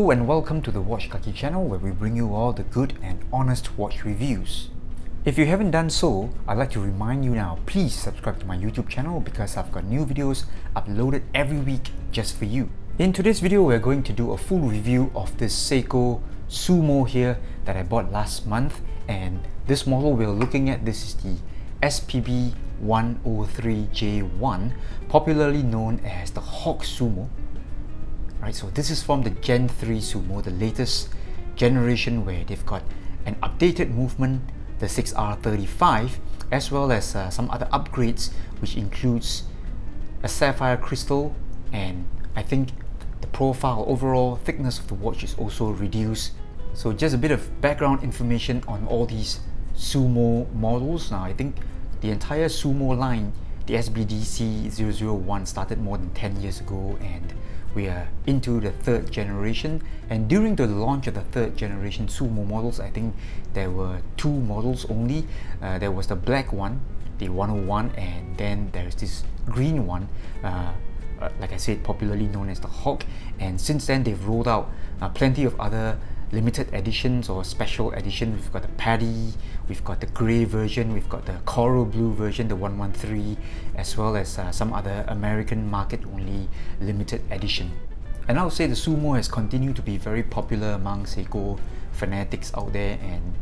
Hello and welcome to the Watch Kaki channel, where we bring you all the good and honest watch reviews. If you haven't done so, I'd like to remind you now, please subscribe to my YouTube channel because I've got new videos uploaded every week just for you. In today's video, we're going to do a full review of this Seiko Sumo here that I bought last month, and this model we're looking at, this is the SPB103J1, popularly known as the Hulk Sumo. Right, so this is from the Gen 3 Sumo, the latest generation, where they've got an updated movement, the 6R35, as well as some other upgrades, which includes a sapphire crystal, and I think the profile, overall thickness of the watch is also reduced. So just a bit of background information on all these Sumo models. Now I think the entire Sumo line, the SBDC001, started more than 10 years ago, and we are into the third generation. And during the launch of the third generation Sumo models, I think there were two models only. There was the black one, the 101, and then there's this green one, like I said, popularly known as the Hulk. And since then they've rolled out plenty of other limited editions or special edition. We've got the Paddy, we've got the grey version, we've got the coral blue version, the 113, as well as some other American market only limited edition. And I would say the Sumo has continued to be very popular among Seiko fanatics out there, and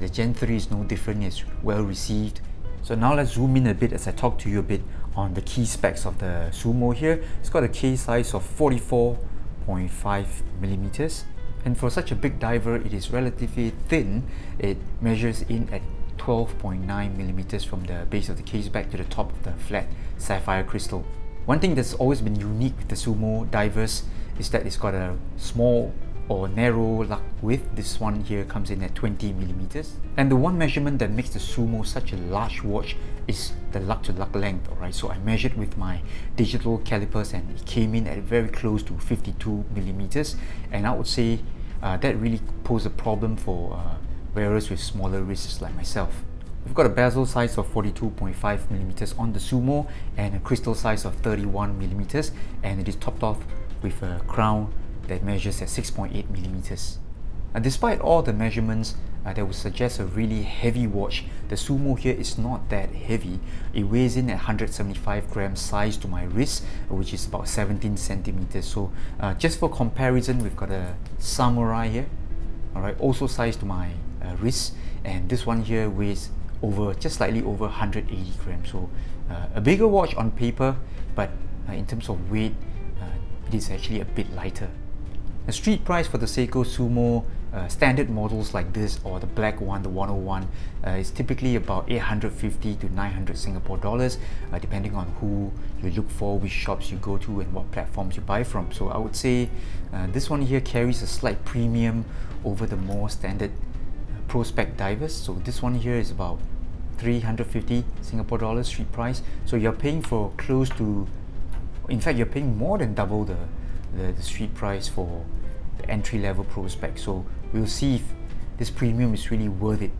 the Gen 3 is no different, it's well received. So now let's zoom in a bit as I talk to you a bit on the key specs of the Sumo here. It's got a case size of 44.5 millimeters. And for such a big diver, it is relatively thin. It measures in at 12.9 millimeters from the base of the case back to the top of the flat sapphire crystal. One thing that's always been unique with the Sumo divers is that it's got a small or narrow lug width. This one here comes in at 20 millimeters. And the one measurement that makes the Sumo such a large watch is the lug to lug length. Alright, so I measured with my digital calipers and it came in at very close to 52 millimeters. And I would say that really posed a problem for wearers with smaller wrists like myself. We've got a bezel size of 42.5 millimeters on the Sumo and a crystal size of 31 millimeters, and it is topped off with a crown that measures at 6.8 millimeters. Despite all the measurements that would suggest a really heavy watch, the Sumo here is not that heavy. It weighs in at 175 grams size to my wrist, which is about 17 centimeters. So just for comparison, we've got a Samurai here, alright, also sized to my wrist, and this one here weighs just slightly over 180 grams. So a bigger watch on paper, but in terms of weight, it is actually a bit lighter. The street price for the Seiko Sumo standard models like this, or the black one, the 101, is typically about 850 to 900 Singapore dollars, depending on who you look for, which shops you go to, and what platforms you buy from. So I would say this one here carries a slight premium over the more standard pro spec divers. So this one here is about 350 Singapore dollars street price. So you're paying for close to, in fact, you're paying more than double the street price for the entry-level pro spec. So we'll see if this premium is really worth it.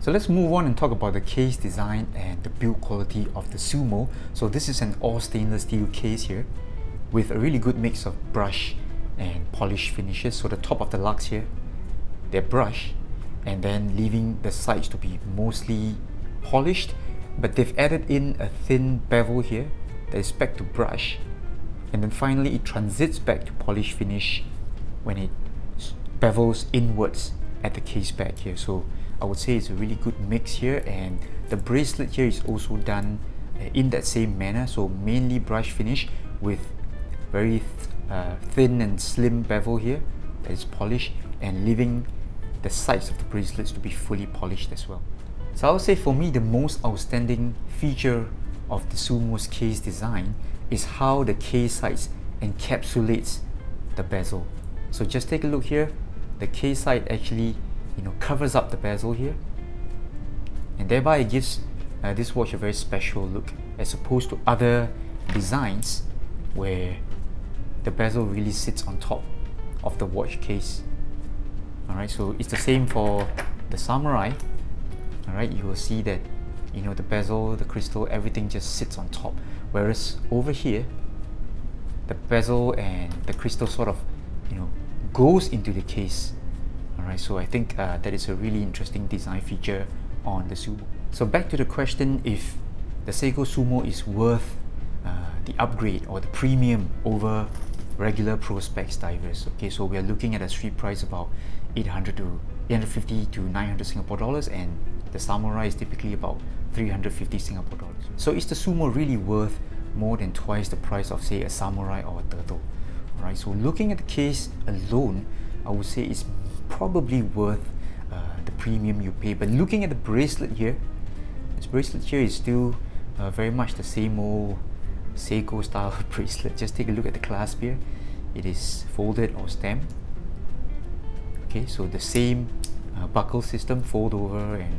So let's move on and talk about the case design and the build quality of the Sumo. So this is an all stainless steel case here with a really good mix of brush and polish finishes. So the top of the lugs here, they're brushed, and then leaving the sides to be mostly polished, but they've added in a thin bevel here that is back to brush, and then finally it transits back to polish finish when it bevels inwards at the case back here. So I would say it's a really good mix here, and the bracelet here is also done in that same manner. So mainly brush finish with very thin and slim bevel here that is polished, and leaving the sides of the bracelets to be fully polished as well. So I would say for me the most outstanding feature of the Sumo's case design is how the case sides encapsulates the bezel. So just take a look here. The case side actually, covers up the bezel here, and thereby it gives this watch a very special look, as opposed to other designs where the bezel really sits on top of the watch case. Alright, so it's the same for the Samurai. Alright, you will see that the bezel, the crystal, everything just sits on top, whereas over here the bezel and the crystal sort of goes into the case. Alright, so I think that is a really interesting design feature on the Sumo. So back to the question, if the Seiko Sumo is worth the upgrade or the premium over regular Pro Specs divers. Okay, so we are looking at a street price about 850 to 900 Singapore dollars, and the Samurai is typically about 350 Singapore dollars. So is the Sumo really worth more than twice the price of, say, a Samurai or a Turtle? Alright, so looking at the case alone, I would say it's probably worth the premium you pay. But looking at the bracelet here, this bracelet here is still very much the same old Seiko style bracelet. Just take a look at the clasp here. It is folded or stamped. Okay, so the same buckle system, fold over, and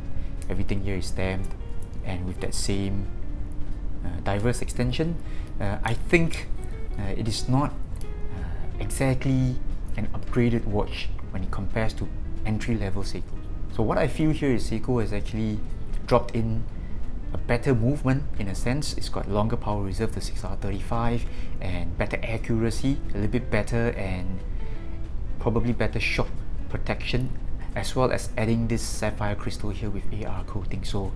everything here is stamped, and with that same diverse extension. I think it is not exactly an upgraded watch when it compares to entry-level Seiko. So what I feel here is Seiko has actually dropped in a better movement in a sense. It's got longer power reserve, the 6R35, and better accuracy, a little bit better, and probably better shock protection, as well as adding this sapphire crystal here with AR coating. So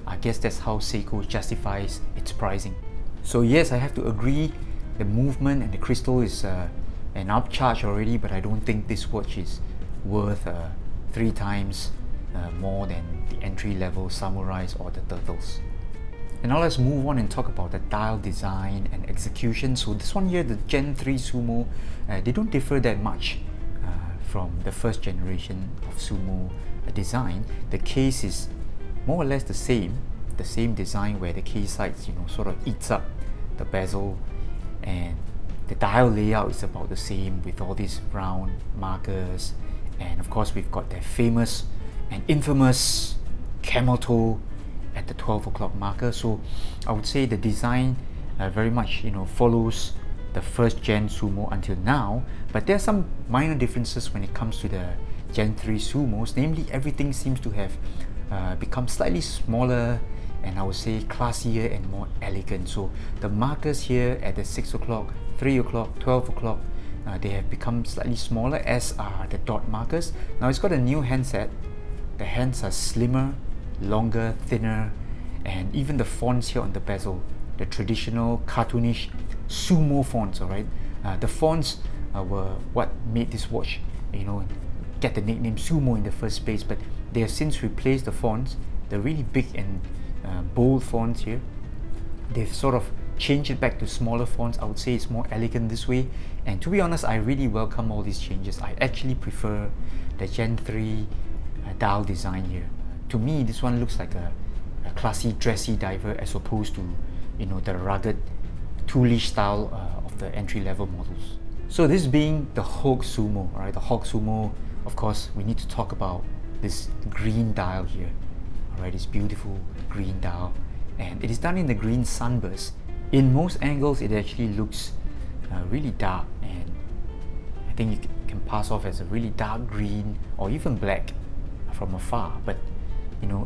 I guess that's how Seiko justifies its pricing. So yes, I have to agree, the movement and the crystal is an upcharge already, but I don't think this watch is worth 3 times more than the entry-level Samurais or the Turtles. And now let's move on and talk about the dial design and execution. So this one here, the Gen 3 Sumo, they don't differ that much from the first generation of Sumo design. The case is more or less the same design, where the case sides, sort of eats up the bezel, and the dial layout is about the same with all these round markers, and of course we've got that famous and infamous camel toe at the 12 o'clock marker. So I would say the design very much follows the first gen Sumo until now, but there are some minor differences when it comes to the Gen 3 Sumos. Namely, everything seems to have become slightly smaller, and I would say classier and more elegant. So the markers here at the 6 o'clock, 3 o'clock, 12 o'clock, they have become slightly smaller, as are the dot markers. Now it's got a new handset. The hands are slimmer, longer, thinner, and even the fonts here on the bezel, the traditional cartoonish Sumo fonts. Alright, the fonts were what made this watch get the nickname Sumo in the first place, but they have since replaced the fonts, the really big and bold fonts here. They've sort of changed it back to smaller fonts. I would say it's more elegant this way, and to be honest, I really welcome all these changes. I actually prefer the Gen 3 dial design here. To me, this one looks like a classy, dressy diver, as opposed to the rugged, toolish style of the entry-level models. So this being the Hulk Sumo, right? The Hulk Sumo, of course, we need to talk about this green dial here. Alright, this beautiful green dial, and it is done in the green sunburst. In most angles, it actually looks really dark, and I think you can pass off as a really dark green or even black from afar, but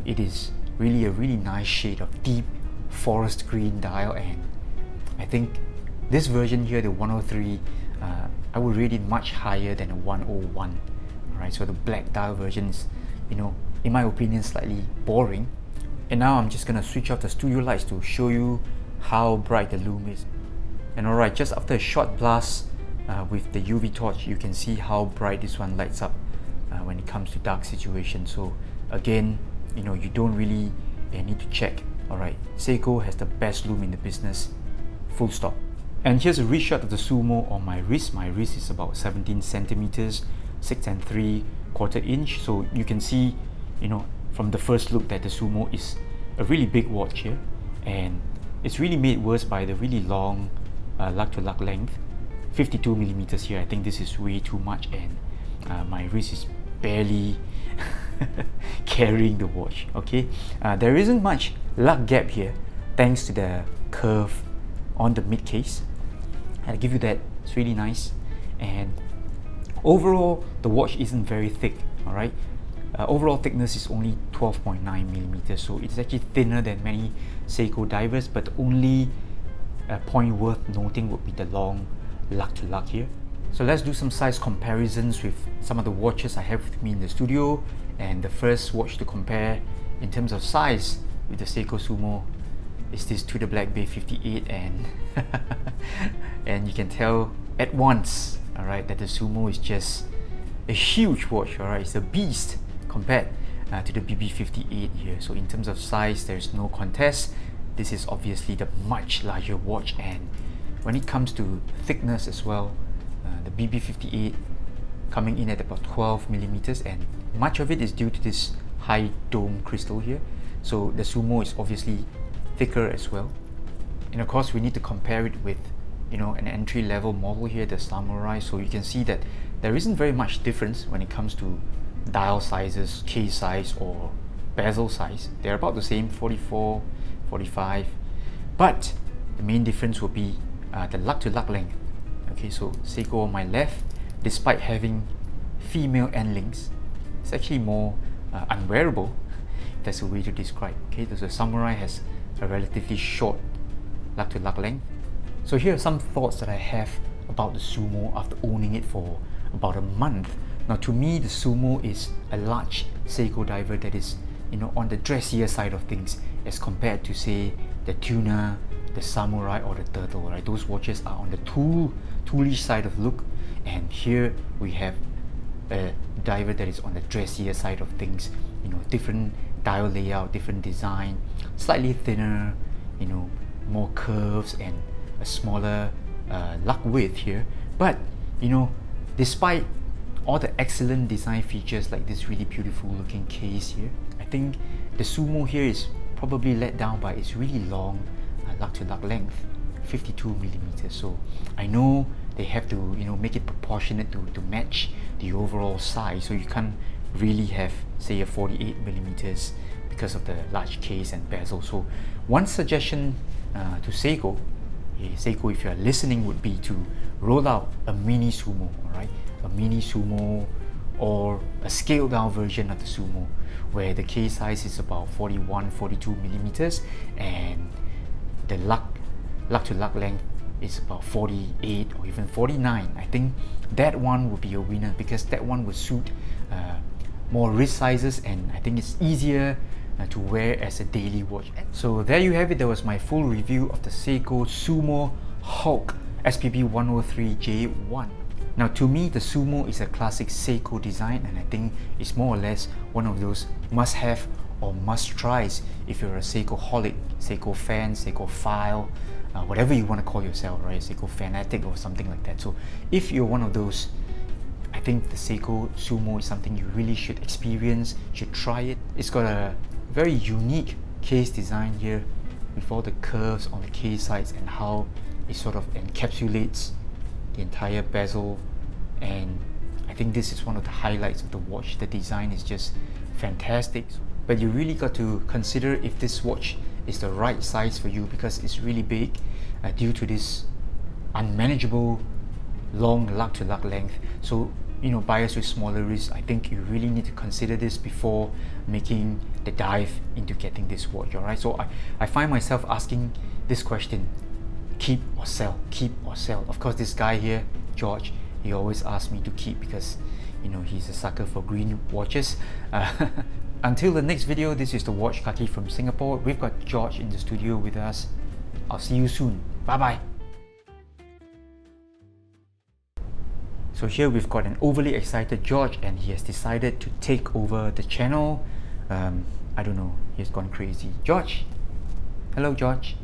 it is really a really nice shade of deep forest green dial. And I think this version here, the 103, I would rate it much higher than a 101. Alright, so the black dial version is, in my opinion, slightly boring. And now I'm just gonna switch off the studio lights to show you how bright the lume is. And alright, just after a short blast with the UV torch, you can see how bright this one lights up when it comes to dark situations. So again, you don't really need to check. Alright, Seiko has the best lume in the business, full stop. And here's a wrist shot of the Sumo on my wrist. My wrist is about 17 centimeters, 6 3/4 inch. So you can see, from the first look, that the Sumo is a really big watch here, and it's really made worse by the really long lug to lug length, 52 millimeters here. I think this is way too much, and my wrist is barely carrying the watch. Okay, there isn't much lug gap here thanks to the curve on the mid case. I'll give you that. It's really nice, and overall the watch isn't very thick. All right, overall thickness is only 12.9 millimeters, so it's actually thinner than many Seiko divers. But the only point worth noting would be the long lug to lug here. So let's do some size comparisons with some of the watches I have with me in the studio. And the first watch to compare in terms of size with the Seiko Sumo is this To The Black Bay 58, and and you can tell at once, alright, that the Sumo is just a huge watch, alright. It's a beast compared to the BB58 here. So in terms of size, there's no contest. This is obviously the much larger watch, and when it comes to thickness as well, the BB58 coming in at about 12 millimeters, and much of it is due to this high dome crystal here. So the Sumo is obviously thicker as well. And of course, we need to compare it with, you know, an entry-level model here, the Samurai. So you can see that there isn't very much difference when it comes to dial sizes, case size or bezel size. They're about the same, 44, 45, but the main difference will be the lug-to-lug length. Okay, so Seiko on my left, despite having female end links, it's actually more unwearable, if that's a way to describe. Okay, the Samurai has a relatively short lug-to-lug length. So here are some thoughts that I have about the Sumo after owning it for about a month. Now, to me, the Sumo is a large Seiko diver that is, you know, on the dressier side of things as compared to, say, the Tuna, the Samurai or the Turtle, right? Those watches are on the toolish side of look, and here we have a diver that is on the dressier side of things. You know, different dial layout, different design, slightly thinner, you know, more curves and a smaller lug width here. But, you know, despite all the excellent design features like this really beautiful looking case here, I think the Sumo here is probably let down by its really long lug-to-lug length, 52 millimeters. So I know they have to, you know, make it proportionate to match the overall size. So you can't really have, say, a 48 millimeters because of the large case and bezel. So one suggestion to Seiko, Seiko, if you're listening, would be to roll out a mini Sumo, alright? A mini Sumo or a scaled down version of the Sumo where the case size is about 41, 42 millimeters and the lug-to-lug length is about 48 or even 49. I think that one would be a winner because that one would suit more wrist sizes, and I think it's easier to wear as a daily watch. So there you have it. That was my full review of the Seiko Sumo Hulk SPB103J1. Now, to me, the Sumo is a classic Seiko design, and I think it's more or less one of those must-have or must-tries if you're a Seiko-holic, Seiko fan, Seiko-phile, whatever you want to call yourself, right? Seiko fanatic or something like that. So if you're one of those, I think the Seiko Sumo is something you really should experience, should try it. It's got a very unique case design here with all the curves on the case sides and how it sort of encapsulates the entire bezel, and I think this is one of the highlights of the watch. The design is just fantastic, but you really got to consider if this watch is the right size for you because it's really big due to this unmanageable long lug-to-lug length. So, you know, buyers with smaller wrists, I think you really need to consider this before making the dive into getting this watch, alright? So I find myself asking this question: keep or sell, keep or sell. Of course, this guy here, George, he always asks me to keep because, you know, he's a sucker for green watches. Until the next video, this is the Watch Kaki from Singapore. We've got George in the studio with us. I'll see you soon. Bye bye. So here we've got an overly excited George, and he has decided to take over the channel. I don't know, he's gone crazy. George! Hello, George.